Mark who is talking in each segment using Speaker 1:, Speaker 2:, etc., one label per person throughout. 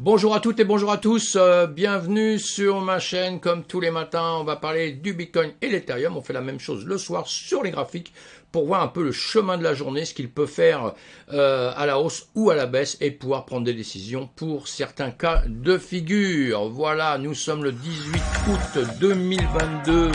Speaker 1: Bonjour à toutes et bonjour à tous, bienvenue sur ma chaîne. Comme tous les matins, on va parler du Bitcoin et l'Ethereum. On fait la même chose le soir sur les graphiques pour voir un peu le chemin de la journée, ce qu'il peut faire à la hausse ou à la baisse et pouvoir prendre des décisions pour certains cas de figure. Voilà, nous sommes le 18 août 2022.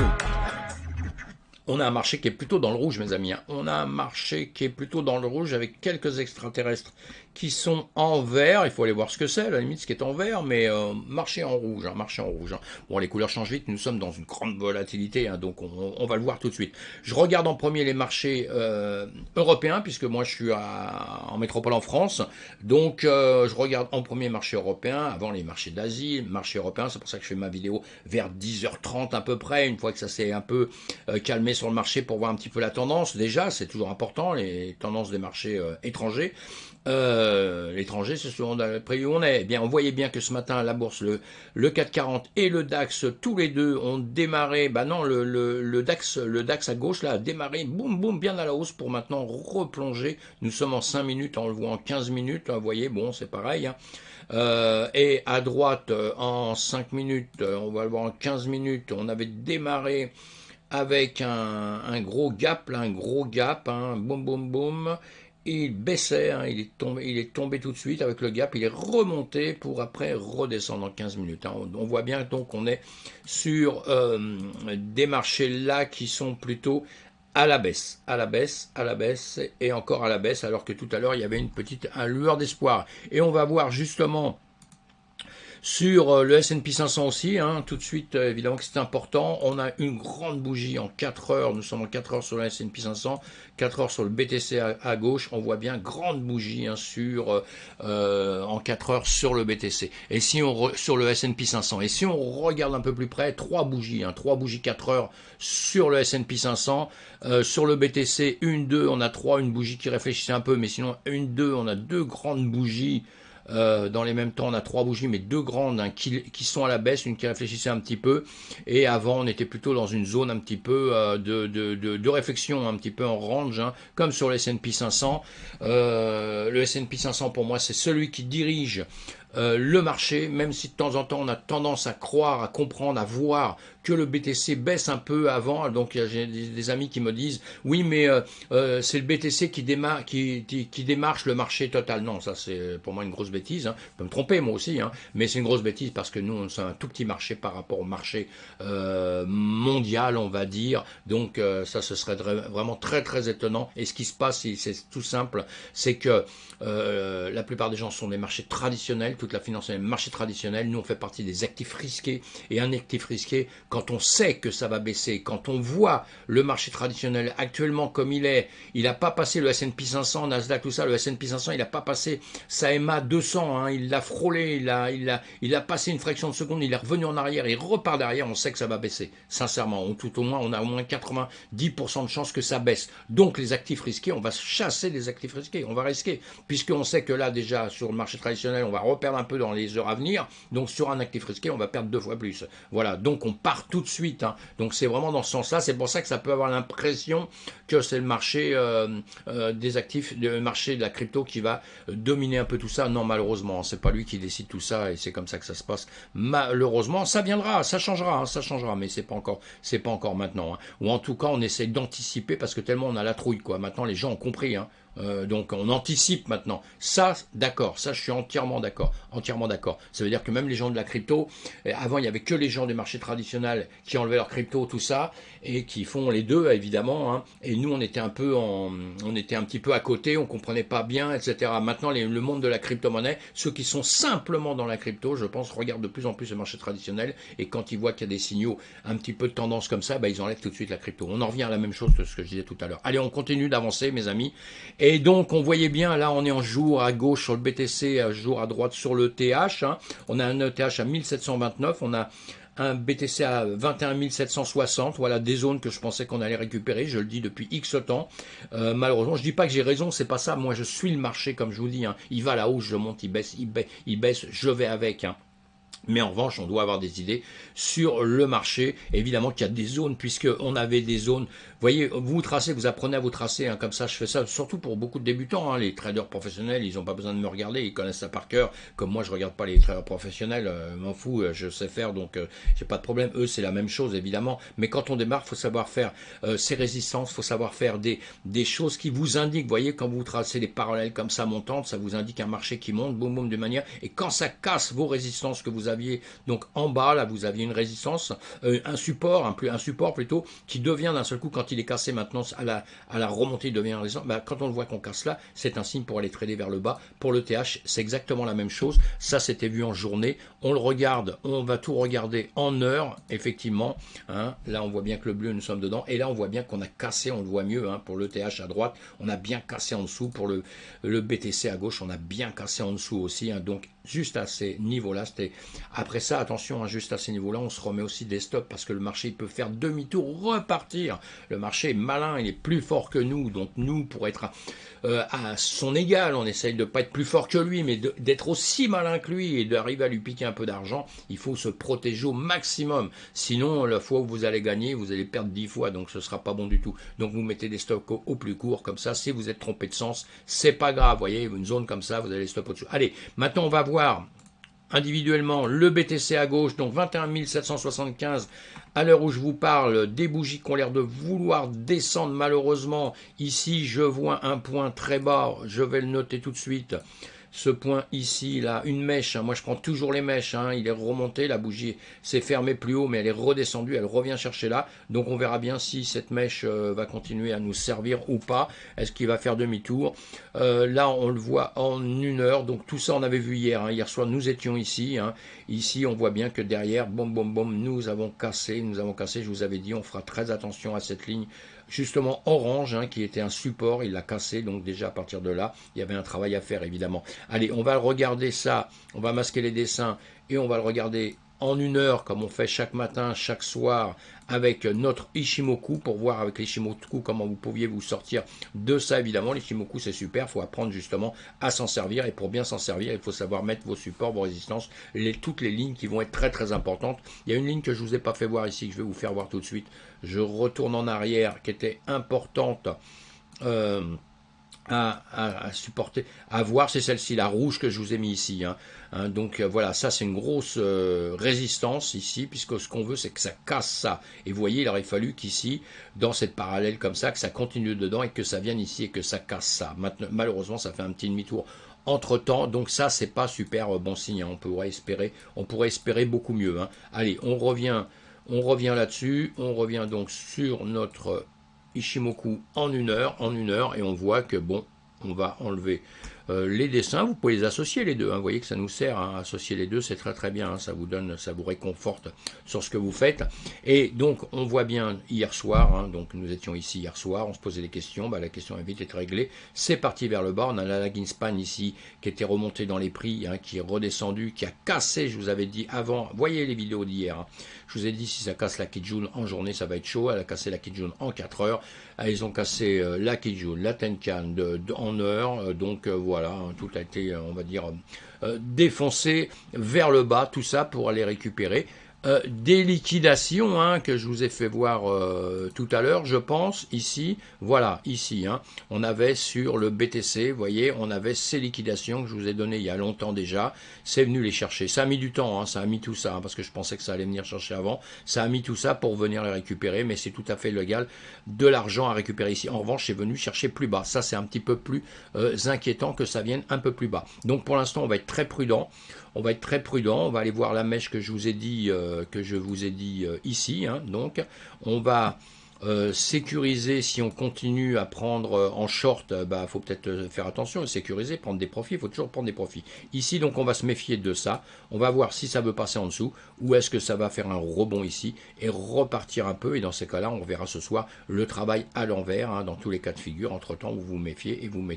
Speaker 1: On a un marché qui est plutôt dans le rouge, mes amis. On a un marché qui est plutôt dans le rouge avec quelques extraterrestres qui sont en vert. Il faut aller voir ce que c'est, à la limite, ce qui est en vert, mais marché en rouge, marché en rouge. Bon, les couleurs changent vite. Nous sommes dans une grande volatilité, donc on va le voir tout de suite. Je regarde en premier les marchés européens, puisque moi je suis en métropole en France. Donc, je regarde en premier marché européen, avant les marchés d'Asie, marché européen. C'est pour ça que je fais ma vidéo vers 10h30 à peu près, une fois que ça s'est un peu calmé sur le marché pour voir un petit peu la tendance. Déjà, c'est toujours important, les tendances des marchés étrangers. L'étranger, c'est souvent d'après où on est. Eh bien, on voyait bien que ce matin, la bourse, le CAC 40 et le DAX, tous les deux ont démarré. Bah non, le DAX à gauche, là, a démarré, boum, boum, bien à la hausse pour maintenant replonger. Nous sommes en 5 minutes, on le voit en 15 minutes. Là, vous voyez, bon, c'est pareil. Et à droite, en 5 minutes, on va le voir en 15 minutes, on avait démarré avec un gros gap, là, un gros gap, boum, boum, boum. Il baissait, il est tombé tout de suite avec le gap, il est remonté pour après redescendre en 15 minutes. On voit bien donc qu'on est sur des marchés là qui sont plutôt à la baisse, à la baisse, à la baisse et encore à la baisse, alors que tout à l'heure il y avait une petite lueur d'espoir. Et on va voir justement sur le S&P 500 aussi, tout de suite, évidemment que c'est important. On a une grande bougie en 4 heures. Nous sommes en 4 heures sur le S&P 500, 4 heures sur le BTC à gauche. On voit bien grande bougie en 4 heures sur le BTC. Et si sur le S&P 500. Et si on regarde un peu plus près, 3 bougies, 3 bougies 4 heures sur le S&P 500. Sur le BTC, 1, 2, on a 3, une bougie qui réfléchissait un peu, mais sinon 1, 2, on a 2 grandes bougies. Dans les mêmes temps, on a 3 bougies, mais 2 grandes qui sont à la baisse, une qui réfléchissait un petit peu. Et avant, on était plutôt dans une zone un petit peu de réflexion, un petit peu en range, comme sur le S&P 500. Le S&P 500, pour moi, c'est celui qui dirige le marché, même si de temps en temps on a tendance à croire, à comprendre, à voir que le BTC baisse un peu avant. Donc j'ai des amis qui me disent oui, mais c'est le BTC qui démarche le marché total. Non, ça c'est pour moi une grosse bêtise. Je peux me tromper moi aussi, mais c'est une grosse bêtise parce que nous on sommes un tout petit marché par rapport au marché mondial, on va dire. Donc ça ce serait vraiment très très étonnant. Et ce qui se passe, c'est tout simple, c'est que la plupart des gens sont des marchés traditionnels. Toute la finance est un marché traditionnel. Nous, on fait partie des actifs risqués. Et un actif risqué, quand on sait que ça va baisser, quand on voit le marché traditionnel actuellement comme il n'a pas passé le S&P 500, Nasdaq, tout ça, le S&P 500, il n'a pas passé sa MA 200, il l'a frôlé, il a passé une fraction de seconde, il est revenu en arrière, il repart derrière, on sait que ça va baisser. Sincèrement, tout au moins, on a au moins 90% de chances que ça baisse. Donc, les actifs risqués, on va chasser les actifs risqués, on va risquer, puisqu'on sait que là, déjà, sur le marché traditionnel, on va reperdre un peu dans les heures à venir. Donc sur un actif risqué, on va perdre 2 fois plus. Voilà, donc on part tout de suite. Donc c'est vraiment dans ce sens-là. C'est pour ça que ça peut avoir l'impression que c'est le marché des actifs, le marché de la crypto qui va dominer un peu tout ça. Non, malheureusement, c'est pas lui qui décide tout ça et c'est comme ça que ça se passe. Malheureusement, ça viendra, ça changera, mais c'est pas encore maintenant. Ou en tout cas, on essaie d'anticiper parce que tellement on a la trouille, quoi. Maintenant, les gens ont compris. Donc on anticipe maintenant. Ça, d'accord, ça je suis entièrement d'accord. Ça veut dire que même les gens de la crypto, avant il y avait que les gens des marchés traditionnels qui enlevaient leur crypto, tout ça, et qui font les deux évidemment. Et nous on était un petit peu à côté, on comprenait pas bien, etc. Maintenant le monde de la crypto-monnaie, ceux qui sont simplement dans la crypto, je pense, regardent de plus en plus les marchés traditionnels et quand ils voient qu'il y a des signaux un petit peu de tendance comme ça, ils enlèvent tout de suite la crypto. On en revient à la même chose que ce que je disais tout à l'heure. Allez, on continue d'avancer, mes amis. Et donc, on voyait bien, là, on est en jour à gauche sur le BTC, jour à droite sur le TH. On a un ETH à 1729, on a un BTC à 21 760, voilà des zones que je pensais qu'on allait récupérer, je le dis depuis X temps. Malheureusement, je dis pas que j'ai raison, c'est pas ça. Moi, je suis le marché, comme je vous dis. Il va là-haut, je monte, il baisse, je vais avec. Mais en revanche, on doit avoir des idées sur le marché. Évidemment qu'il y a des zones, puisqu'on avait des zones. Vous voyez, vous tracez, vous apprenez à vous tracer. Hein, comme ça, je fais ça surtout pour beaucoup de débutants. Hein, les traders professionnels, ils n'ont pas besoin de me regarder. Ils connaissent ça par cœur. Comme moi, je ne regarde pas les traders professionnels. M'en fous, je sais faire. Donc, j'ai pas de problème. Eux, c'est la même chose, évidemment. Mais quand on démarre, il faut savoir faire ses résistances. Il faut savoir faire des choses qui vous indiquent. Vous voyez, quand vous tracez des parallèles comme ça montantes, ça vous indique un marché qui monte, boum, boum, de manière. Et quand ça casse vos résistances que vous aviez, donc en bas, là, vous aviez une résistance, un support plutôt, qui devient d'un seul coup, quand il est cassé maintenant, à la remontée, il devient une résistance. Ben, quand on le voit qu'on casse là, c'est un signe pour aller trader vers le bas. Pour le TH, c'est exactement la même chose. Ça, c'était vu en journée. On le regarde, on va tout regarder en heure, effectivement. Hein. Là, on voit bien que le bleu, nous sommes dedans. Et là, on voit bien qu'on a cassé, on le voit mieux, hein, pour le TH à droite. On a bien cassé en dessous. Pour le BTC à gauche, on a bien cassé en dessous aussi. Hein. Donc, juste à ces niveaux-là, c'était... Après ça, attention, hein, juste à ces niveaux-là, on se remet aussi des stops parce que le marché il peut faire demi-tour, repartir. Le marché est malin, il est plus fort que nous. Donc nous, pour être à son égal, on essaye de ne pas être plus fort que lui, mais d'être aussi malin que lui et d'arriver à lui piquer un peu d'argent. Il faut se protéger au maximum. Sinon, la fois où vous allez gagner, vous allez perdre 10 fois, donc ce ne sera pas bon du tout. Donc vous mettez des stops au plus court, comme ça. Si vous êtes trompé de sens, c'est pas grave. Vous voyez, une zone comme ça, vous allez stop au-dessus. Allez, maintenant on va voir individuellement le BTC à gauche, donc 21 775 à l'heure où je vous parle, des bougies qui ont l'air de vouloir descendre malheureusement. Ici, je vois un point très bas, je vais le noter tout de suite. Ce point ici, là, une mèche, hein. Moi je prends toujours les mèches, hein. Il est remonté, la bougie s'est fermée plus haut, mais elle est redescendue, elle revient chercher là, donc on verra bien si cette mèche va continuer à nous servir ou pas, est-ce qu'il va faire demi-tour. Là on le voit en une heure, donc tout ça on avait vu hier, hein. Hier soir nous étions ici, hein. Ici on voit bien que derrière, boum boum boum, nous avons cassé, je vous avais dit, on fera très attention à cette ligne, justement orange, hein, qui était un support, il l'a cassé, donc déjà à partir de là, il y avait un travail à faire évidemment. Allez, on va regarder ça, on va masquer les dessins et on va le regarder en une heure comme on fait chaque matin, chaque soir avec notre Ichimoku pour voir avec l'Ichimoku comment vous pouviez vous sortir de ça évidemment. L'Ichimoku c'est super, il faut apprendre justement à s'en servir et pour bien s'en servir il faut savoir mettre vos supports, vos résistances, toutes les lignes qui vont être très très importantes. Il y a une ligne que je ne vous ai pas fait voir ici que je vais vous faire voir tout de suite. Je retourne en arrière qui était importante. À supporter, à voir, c'est celle-ci, la rouge que je vous ai mis ici. Hein. Donc voilà, ça c'est une grosse résistance ici, puisque ce qu'on veut c'est que ça casse ça. Et vous voyez, il aurait fallu qu'ici, dans cette parallèle comme ça, que ça continue dedans et que ça vienne ici et que ça casse ça. Maintenant, malheureusement, ça fait un petit demi-tour entre temps, donc ça c'est pas super bon signe. Hein. On pourrait espérer beaucoup mieux. Hein. Allez, on revient là-dessus, on revient donc sur notre Ichimoku en une heure, et on voit que bon, on va enlever les dessins, vous pouvez les associer les deux, hein. Vous voyez que ça nous sert, hein, associer les deux, c'est très très bien, hein. Ça vous donne, ça vous réconforte sur ce que vous faites. Et donc on voit bien hier soir, hein, donc nous étions ici hier soir, on se posait des questions, la question a vite été réglée, c'est parti vers le bas, on a la lagging span ici qui était remontée dans les prix, hein, qui est redescendu, qui a cassé, je vous avais dit avant, voyez les vidéos d'hier, hein. Je vous ai dit si ça casse la Kijun en journée ça va être chaud, elle a cassé la Kijun en 4 heures, ils ont cassé la Kijun, la Tenkan en heure, donc voilà, hein, tout a été, on va dire, défoncé vers le bas, tout ça pour aller récupérer des liquidations, hein, que je vous ai fait voir tout à l'heure, je pense, ici, voilà, ici, hein, on avait sur le BTC, vous voyez, on avait ces liquidations que je vous ai données il y a longtemps déjà, c'est venu les chercher, ça a mis du temps, hein, ça a mis tout ça, hein, parce que je pensais que ça allait venir chercher avant, ça a mis tout ça pour venir les récupérer, mais c'est tout à fait légal, de l'argent à récupérer ici, en revanche, c'est venu chercher plus bas, ça c'est un petit peu plus inquiétant que ça vienne un peu plus bas, donc pour l'instant, on va être très prudent, on va aller voir la mèche que je vous ai dit, ici. Hein. Donc, on va sécuriser si on continue à prendre en short. Faut peut-être faire attention, sécuriser, prendre des profits. Il faut toujours prendre des profits. Ici, donc, on va se méfier de ça. On va voir si ça veut passer en dessous ou est-ce que ça va faire un rebond ici et repartir un peu. Et dans ces cas-là, on verra ce soir le travail à l'envers. Hein, dans tous les cas de figure. Entre-temps, vous vous méfiez et vous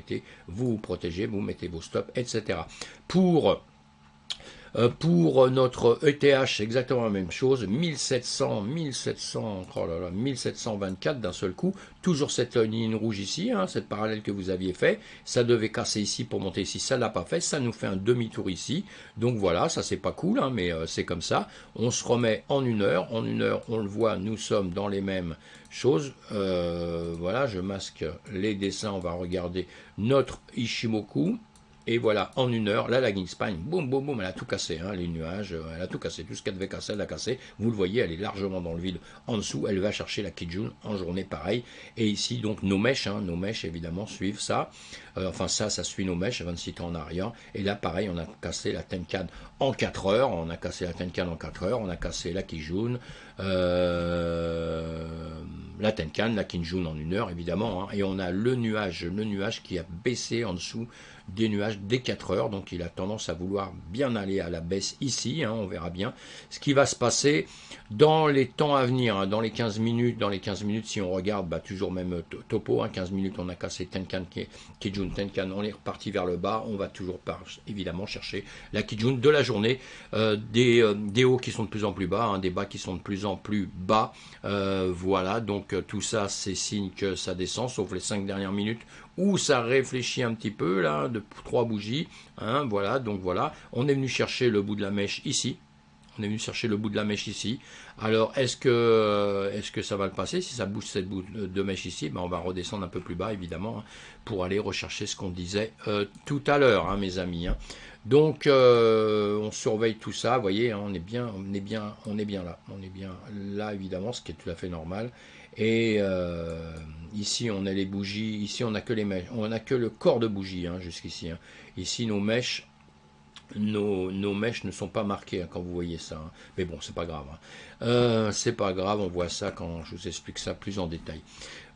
Speaker 1: vous protégez, vous mettez vos stops, etc. Pour Pour notre ETH, c'est exactement la même chose, 1724 d'un seul coup, toujours cette ligne rouge ici, hein, cette parallèle que vous aviez fait, ça devait casser ici pour monter ici, ça ne l'a pas fait, ça nous fait un demi-tour ici, donc voilà, ça c'est pas cool, hein, mais c'est comme ça, on se remet en 1 heure, on le voit, nous sommes dans les mêmes choses, voilà, je masque les dessins, on va regarder notre Ishimoku. Et voilà, en 1 heure, la lagging spine, boum, boum, boum, elle a tout cassé, hein, les nuages, elle a tout cassé, tout ce qu'elle devait casser, elle a cassé. Vous le voyez, elle est largement dans le vide en dessous, elle va chercher la Kijun en journée, pareil. Et ici, donc, nos mèches évidemment, suivent ça. Enfin, ça suit nos mèches, 26 temps en arrière. Et là, pareil, on a cassé la Tenkan en 4 heures, on a cassé la Tenkan en 4 heures, on a cassé la Kijun, la Tenkan, la Kijun en 1 heure, évidemment, hein, et on a le nuage qui a baissé en dessous des nuages dès 4 heures, donc il a tendance à vouloir bien aller à la baisse ici, hein, on verra bien ce qui va se passer dans les temps à venir, hein, dans les 15 minutes, si on regarde, bah, toujours même topo, hein, 15 minutes on a cassé Tenkan, Kijun, Tenkan, on est reparti vers le bas, on va toujours évidemment chercher la Kijun de la journée, des hauts qui sont de plus en plus bas, hein, des bas qui sont de plus en plus bas, voilà, donc tout ça c'est signe que ça descend, sauf les 5 dernières minutes où ça réfléchit un petit peu, là, de 3 bougies, hein, voilà, donc voilà, on est venu chercher le bout de la mèche ici, alors est-ce que ça va le passer, si ça bouge cette bout de mèche ici, ben on va redescendre un peu plus bas, évidemment, hein, pour aller rechercher ce qu'on disait tout à l'heure, hein, mes amis, hein. Donc on surveille tout ça, vous voyez, hein, on est bien là, évidemment, ce qui est tout à fait normal. Et ici on a les bougies, ici on a que les mèches, on a que le corps de bougie, hein, jusqu'ici, hein. Ici nos mèches ne sont pas marquées, hein, quand vous voyez ça, hein. Mais bon, c'est pas grave, hein. C'est pas grave, on voit ça quand je vous explique ça plus en détail.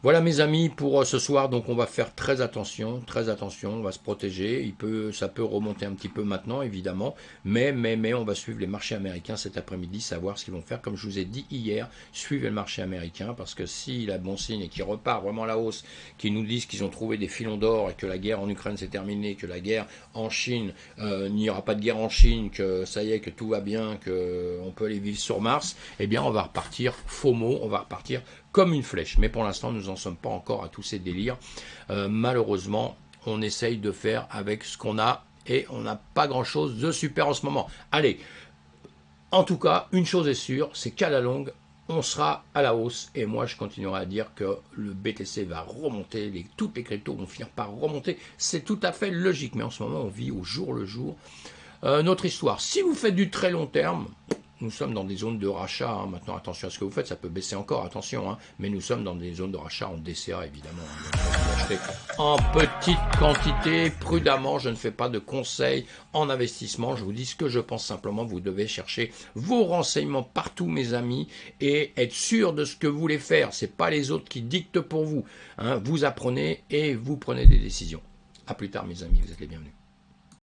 Speaker 1: Voilà mes amis pour ce soir, donc on va faire très attention, on va se protéger, ça peut remonter un petit peu maintenant évidemment, mais on va suivre les marchés américains cet après-midi, savoir ce qu'ils vont faire, comme je vous ai dit hier, suivez le marché américain, parce que s'il a bon signe et qu'il repart vraiment à la hausse, qu'ils nous disent qu'ils ont trouvé des filons d'or et que la guerre en Ukraine s'est terminée, que la guerre en Chine, il n'y aura pas de guerre en Chine, que ça y est, que tout va bien, qu'on peut aller vivre sur Mars, eh bien on va repartir FOMO, on va repartir comme une flèche, mais pour l'instant nous n'en sommes pas encore à tous ces délires, malheureusement on essaye de faire avec ce qu'on a et on n'a pas grand chose de super en ce moment. Allez, en tout cas une chose est sûre, c'est qu'à la longue on sera à la hausse, et moi je continuerai à dire que le BTC va remonter, toutes les cryptos vont finir par remonter, c'est tout à fait logique, mais en ce moment on vit au jour le jour notre histoire. Si vous faites du très long terme, nous sommes dans des zones de rachat, hein. Maintenant attention à ce que vous faites, ça peut baisser encore, attention, hein. Mais nous sommes dans des zones de rachat en DCA évidemment, hein. Vous achetez en petite quantité, prudemment, je ne fais pas de conseils en investissement, je vous dis ce que je pense simplement, vous devez chercher vos renseignements partout mes amis, et être sûr de ce que vous voulez faire, c'est pas les autres qui dictent pour vous, hein. Vous apprenez et vous prenez des décisions. A plus tard mes amis, vous êtes les bienvenus.